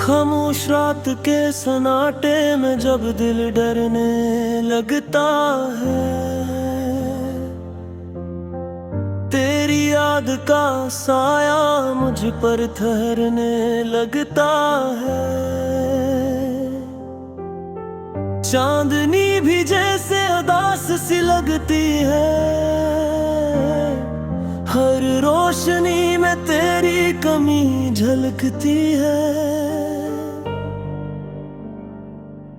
खामोश रात के सन्नाटे में जब दिल डरने लगता है, तेरी याद का साया मुझ पर ठहरने लगता है। चांदनी भी जैसे उदास सी लगती है, हर रोशनी में तेरी कमी झलकती है।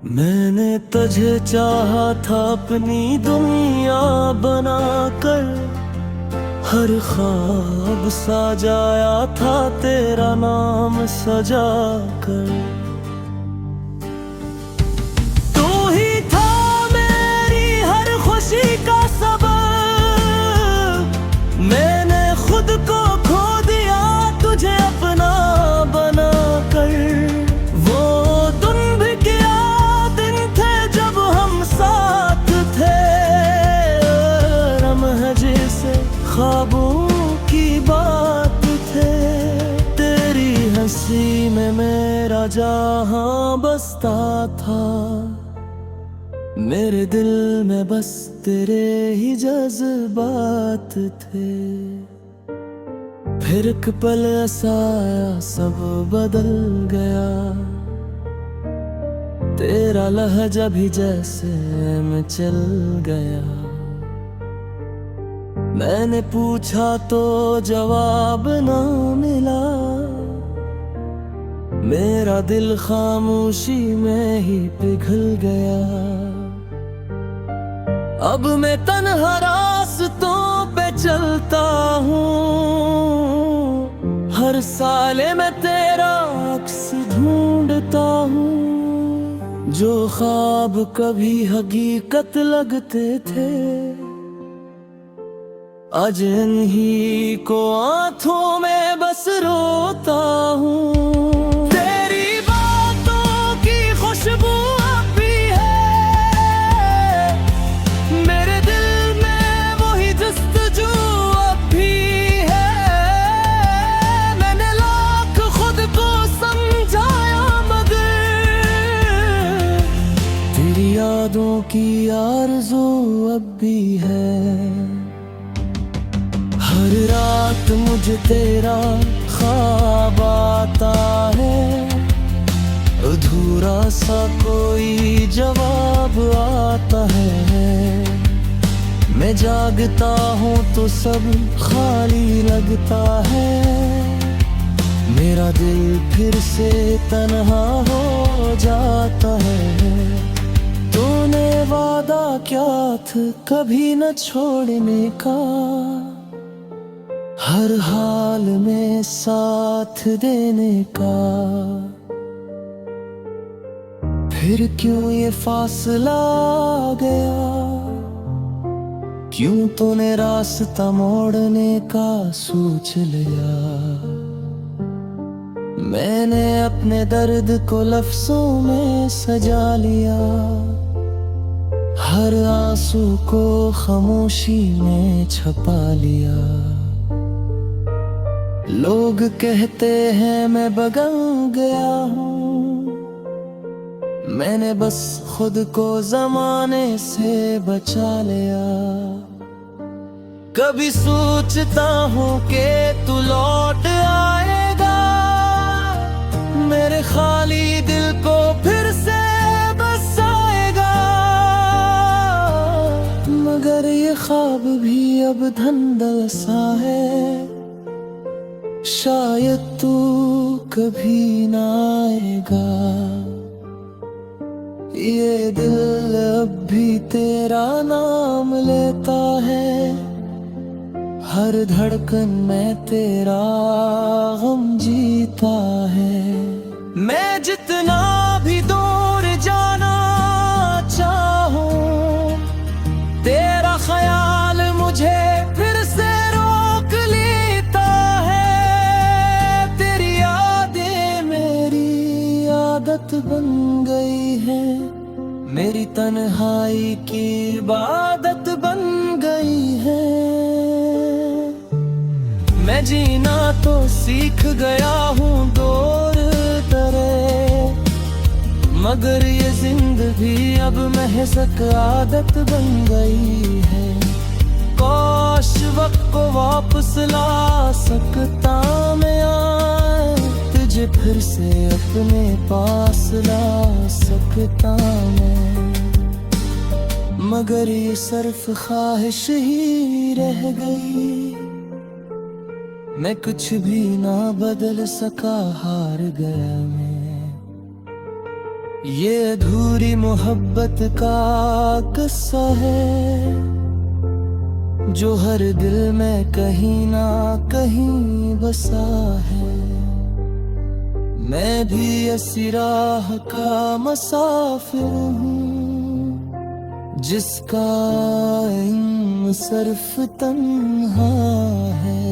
मैंने तुझे चाहा था अपनी दुनिया बनाकर, हर ख्वाब सजाया था तेरा नाम सजाकर। तू ही था मेरी हर खुशी का सबब, मैंने खुद को खो दिया तुझे अपना बनाकर। वो दिन भी क्या दिन थे जब हम साथ थे, लम्हे जैसे ख्वाबों की बात थे। तेरी हंसी में मेरा जहां बसता था, मेरे दिल में बस तेरे ही जज्बात थे। फिर एक पल ऐसा आया सब बदल गया, तेरा लहजा भी जैसे मैं चल गया। मैंने पूछा तो जवाब ना मिला, मेरा दिल खामोशी में ही पिघल गया। अब मैं तन्हा रास्तों पे चलता हूँ, हर साले मैं तेरा अक्स ढूंढता हूँ। जो ख्वाब कभी हकीकत लगते थे, आज इन्हीं को आंखों में बस रोता हूँ। तेरी बातों की खुशबू अब भी है, मेरे दिल में वही जस्तजू अब भी है। मैंने लाख खुद को समझाया मगर तेरी यादों की आरज़ू अब भी है। हर रात मुझे तेरा ख्वाब आता है, अधूरा सा कोई जवाब आता है। मैं जागता हूँ तो सब खाली लगता है, मेरा दिल फिर से तन्हा हो जाता है। तूने वादा क्या था कभी न छोड़ने का, हर हाल में साथ देने का। फिर क्यों ये फासला आ गया, क्यों तूने रास्ता मोड़ने का सोच लिया। मैंने अपने दर्द को लफ्जों में सजा लिया, हर आंसू को खामोशी में छुपा लिया। लोग कहते हैं मैं बदल गया हूँ, मैंने बस खुद को जमाने से बचा लिया। कभी सोचता हूँ कि तू लौट आएगा, मेरे खाली दिल को फिर से बसाएगा। मगर ये ख्वाब भी अब धंधल सा है, शायद तू कभी ना आएगा। ये दिल अब भी तेरा नाम लेता है, हर धड़कन में तेरा गम जीता है। मैं जितना भी दूर जाना चाहूं, तेरा ख्याल मुझे फिर से रोक लेता है। तेरी यादें मेरी आदत बन गई है, मेरी तन्हाई की इबादत बन गई है। मैं जीना तो सीख गया हूँ दूर दरे मगर ये जिंदगी अब महज एक आदत बन गई है। काश वक्त को वापस ला सकता मैं, तुझे फिर से अपने पास ला सकता मैं, मगर ये सिर्फ ख्वाहिश ही रह गई। मैं कुछ भी ना बदल सका, हार गया मैं। ये अधूरी मोहब्बत का किस्सा है, जो हर दिल में कहीं ना कहीं बसा है। मैं भी ऐसी राह का मुसाफिर हूँ, जिसका इल्म सिर्फ तन्हा है।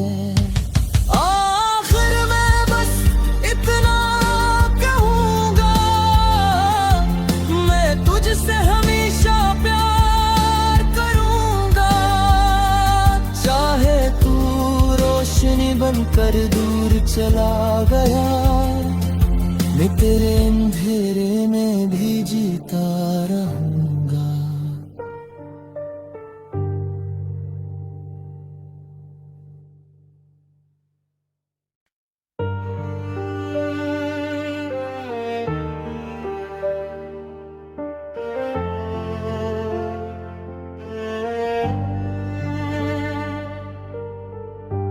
तुझसे हमेशा प्यार करूंगा, चाहे तू रोशनी बनकर दूर चला गया, मैं तेरे अंधेरे में भी जीता रहूंगा।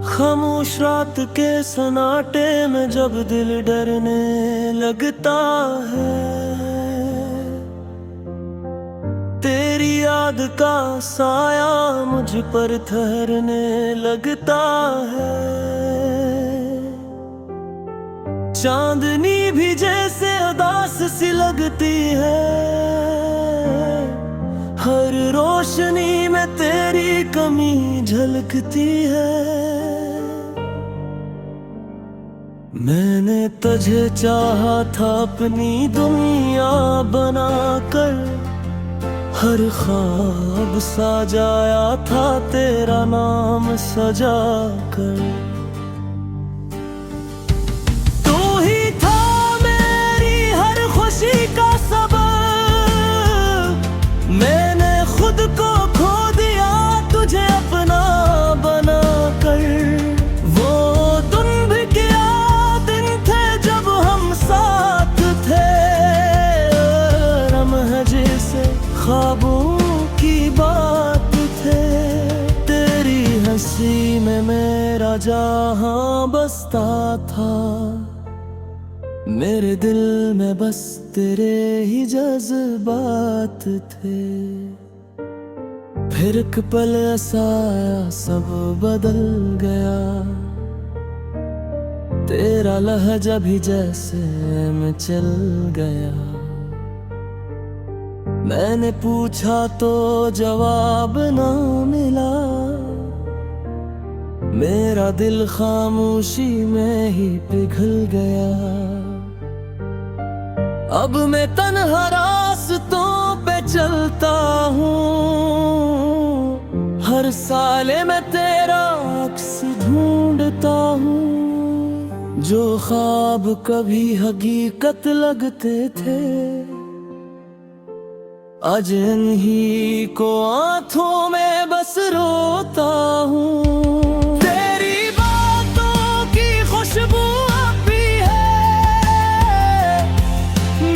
खामोश रात के सन्नाटे में जब दिल डरने लगता है, तेरी याद का साया मुझ पर ठहरने लगता है। चांदनी भी जैसे उदास सी लगती है, हर रोशनी में तेरी कमी झलकती है। मैंने तुझे चाहा था अपनी दुनिया बनाकर, हर ख्वाब सजाया था तेरा नाम सजा कर। तू ही था मेरी हर खुशी का सबब, मैंने खुद को खो दिया तुझे अपना बना कर। वो दिन भी क्या दिन थे जब हम साथ थे, लम्हे जैसे ख्वाबों की बात थे। तेरी हंसी में मेरा जहां बसता था, मेरे दिल में बस तेरे ही जज्बात थे। फिर एक पल ऐसा आया सब बदल गया, तेरा लहजा भी जैसे मैं चल गया। मैंने पूछा तो जवाब ना मिला, मेरा दिल खामोशी में ही पिघल गया। अब मैं तन्हा रास्तों पे चलता हूँ, हर साले मैं तेरा अक्स ढूंढता हूँ। जो ख्वाब कभी हकीकत लगते थे, आज इन्हीं को आंखों में बस रोता हूँ। तेरी बातों की खुशबू अब भी है,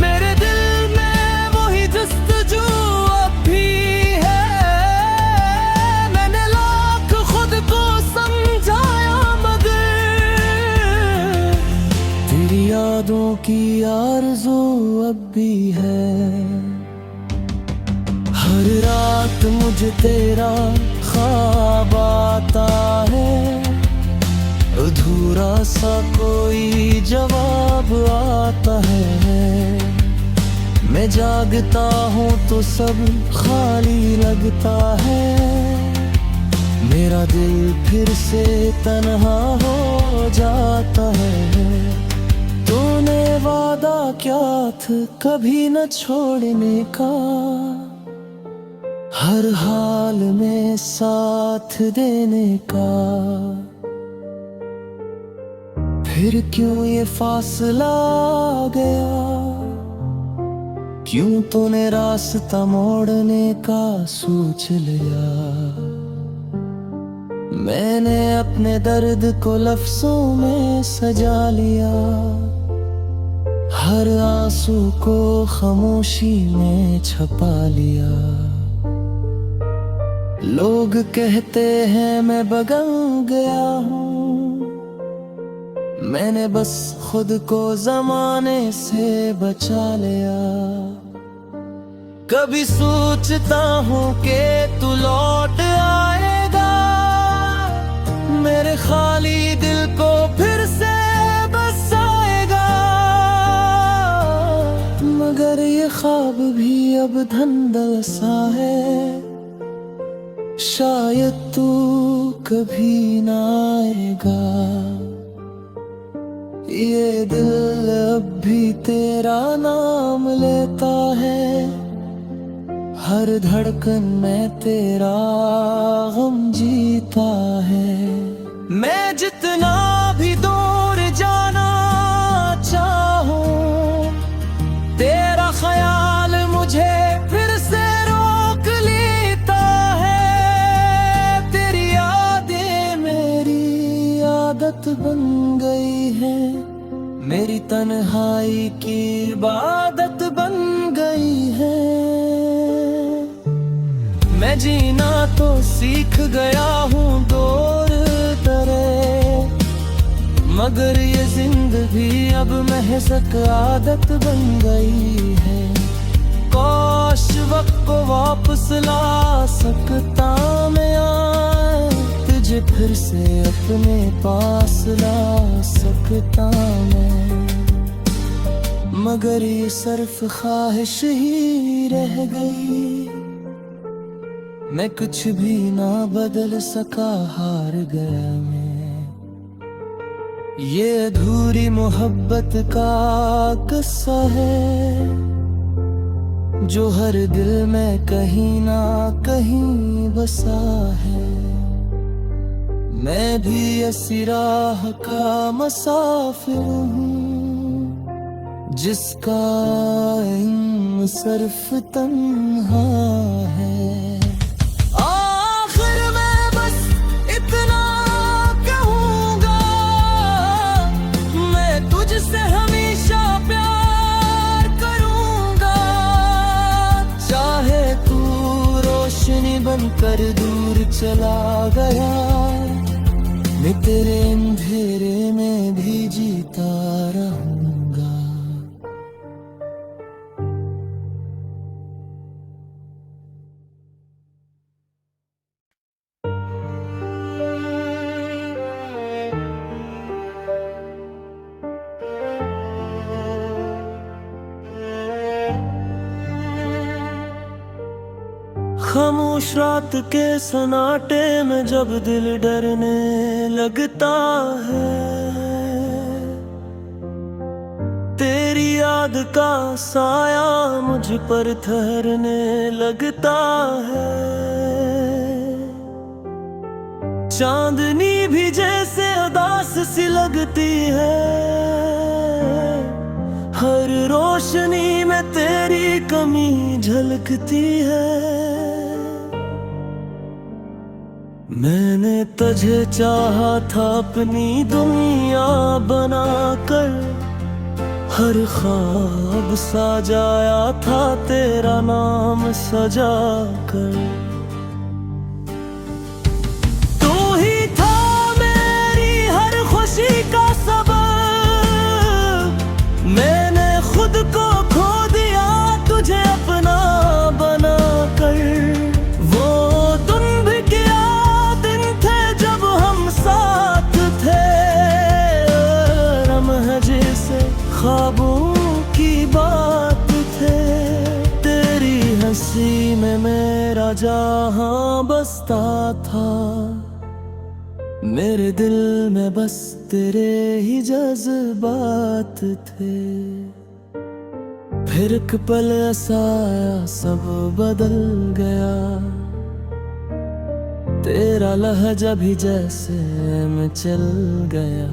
मेरे दिल में वही जस्तजू अब भी है। मैंने लाख खुद को समझाया मगर तेरी यादों की आरज़ू अब भी है। हर रात मुझे तेरा ख्वाब आता है, अधूरा सा कोई जवाब आता है। मैं जागता हूँ तो सब खाली लगता है, मेरा दिल फिर से तन्हा हो जाता है। तूने वादा क्या था कभी न छोड़ने का, हर हाल में साथ देने का। फिर क्यों ये फासला आ गया, क्यों तूने रास्ता मोड़ने का सोच लिया। मैंने अपने दर्द को लफ्जों में सजा लिया, हर आंसू को खामोशी में छुपा लिया। लोग कहते हैं मैं बदल गया हूँ, मैंने बस खुद को जमाने से बचा लिया। कभी सोचता हूँ कि तू लौट आएगा, मेरे खाली दिल को फिर से बसाएगा। मगर ये ख्वाब भी अब धंधल सा है, शायद तू कभी ना आएगा। ये दिल अब भी तेरा नाम लेता है, हर धड़कन में तेरा गम जीता है। मैं जितना भी दूर जाना चाहूं, तेरा ख्याल मुझे फिर से रोक लेता है। तेरी यादें मेरी आदत बन गई है, मेरी तन्हाई की इबादत बन गई है। मैं जीना तो सीख गया हूँ दूर तरह, मगर ये जिंदगी अब महज आदत बन गई है। काश वक्त को वापस ला सकता मैं, तुझे फिर से अपने पास ला सकता मैं। मगर ये सिर्फ ख्वाहिश ही रह गई, मैं कुछ भी ना बदल सका, हार गया मैं। ये अधूरी मोहब्बत का किस्सा है, जो हर दिल में कहीं ना कहीं बसा है। मैं भी इसी राह का मुसाफिर हूँ, जिसका इल्म सिर्फ तन्हा है। तुझसे हमेशा प्यार करूंगा, चाहे तू रोशनी बनकर दूर चला गया, मैं तेरे अंधेरे में भी जीता रहूंगा। खामोश रात के सन्नाटे में जब दिल डरने लगता है, तेरी याद का साया मुझ पर ठहरने लगता है। चांदनी भी जैसे उदास सी लगती है, हर रोशनी में तेरी कमी झलकती है। मैंने तुझे चाहा था अपनी दुनिया बनाकर, हर ख्वाब सजाया था तेरा नाम सजा कर। तू ही था मेरी हर खुशी का सबब, मैंने खुद को खो दिया तुझे अपना बना कर। वो ख्वाबों की बात थे, तेरी हंसी में मेरा जहां बसता था। मेरे दिल में बस तेरे ही जज्बात थे। फिर एक पल ऐसा आया सब बदल गया, तेरा लहजा भी जैसे मैं चल गया।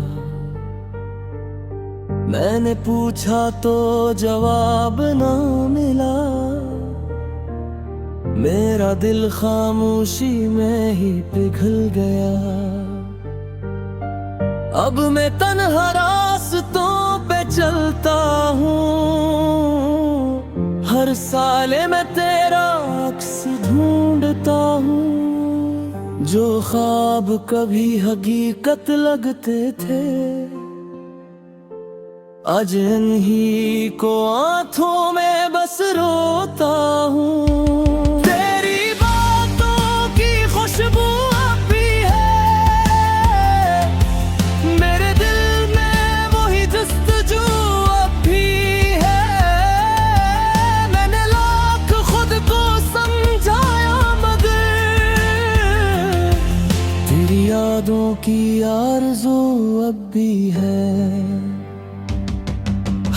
मैंने पूछा तो जवाब ना मिला, मेरा दिल खामोशी में ही पिघल गया। अब मैं तन्हा रास्तों पे चलता हूँ, हर साले मैं तेरा अक्स ढूंढता हूँ। जो ख्वाब कभी हकीकत लगते थे, आज इन्हीं को आंखों में बस रोता हूँ। तेरी बातों की खुशबू अब भी है मेरे दिल में, वही जस्तजू अब भी है। मैंने लाख खुद को समझाया मगर तेरी यादों की आरज़ू अब भी है।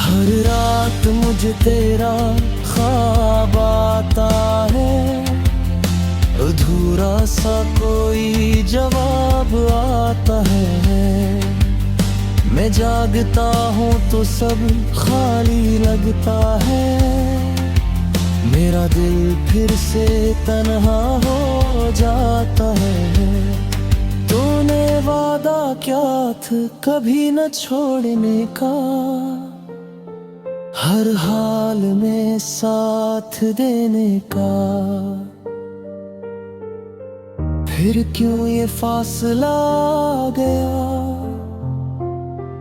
हर रात मुझे तेरा ख्वाब आता है, अधूरा सा कोई जवाब आता है। मैं जागता हूँ तो सब खाली लगता है, मेरा दिल फिर से तन्हा हो जाता है। तूने वादा क्या था कभी न छोड़ने का, हर हाल में साथ देने का। फिर क्यों ये फासला आ गया,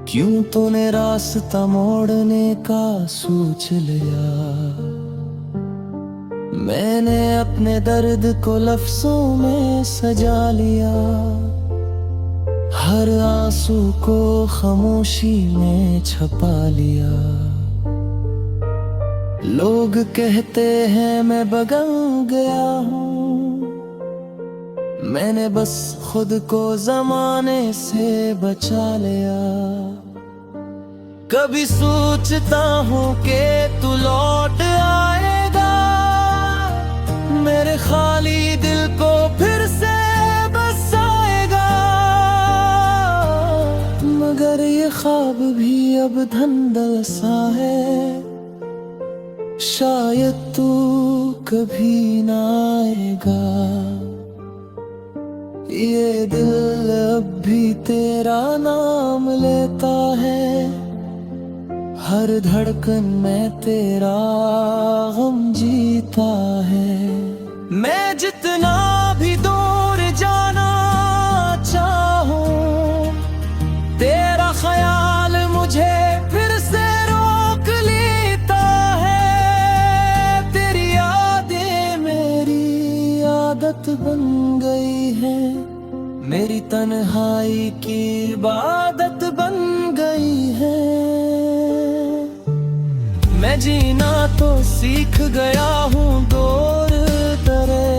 क्यों तूने रास्ता मोड़ने का सोच लिया। मैंने अपने दर्द को लफ्जों में सजा लिया, हर आंसू को खामोशी में छुपा लिया। लोग कहते हैं मैं बदल गया हूँ, मैंने बस खुद को जमाने से बचा लिया। कभी सोचता हूँ कि तू लौट आएगा, मेरे खाली दिल को फिर से बसाएगा। मगर ये ख्वाब भी अब धंधल सा है, शायद तू कभी ना आएगा। ये दिल अब भी तेरा नाम लेता है, हर धड़कन में तेरा गम जीता है। मैं जितना भी दूर जाना चाहूं, तेरा ख्याल मुझे फिर से रोक लेता है। तेरी यादें मेरी आदत बन गई है, मेरी तन्हाई की इबादत बन गई है। मैं जीना तो सीख गया हूँ दूर दरे,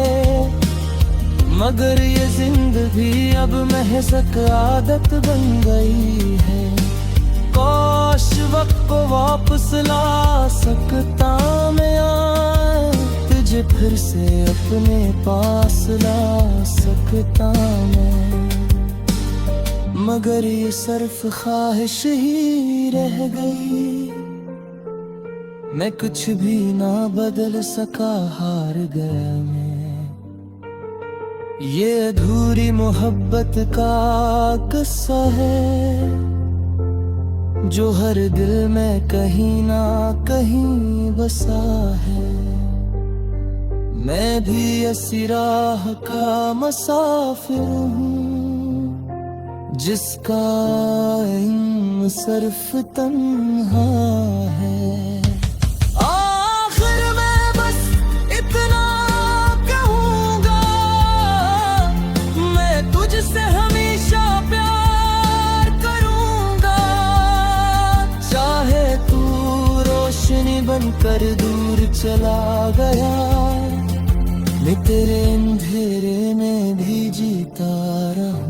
मगर ये जिंदगी अब महज़ आदत बन गई है। काश वक्त को वापस ला सकता मैं, तुझे फिर से अपने पास ला सकता मैं। मगर ये सिर्फ ख्वाहिश ही रह गई, मैं कुछ भी ना बदल सका, हार गया मैं। ये अधूरी मोहब्बत का किस्सा है, जो हर दिल में कहीं ना कहीं बसा है। मैं भी इसी राह का मुसाफिर हूँ, जिसका इल्म सिर्फ तन्हा है। बनकर दूर चला गया, मैं तेरे अंधेरे में भी जीता रहा।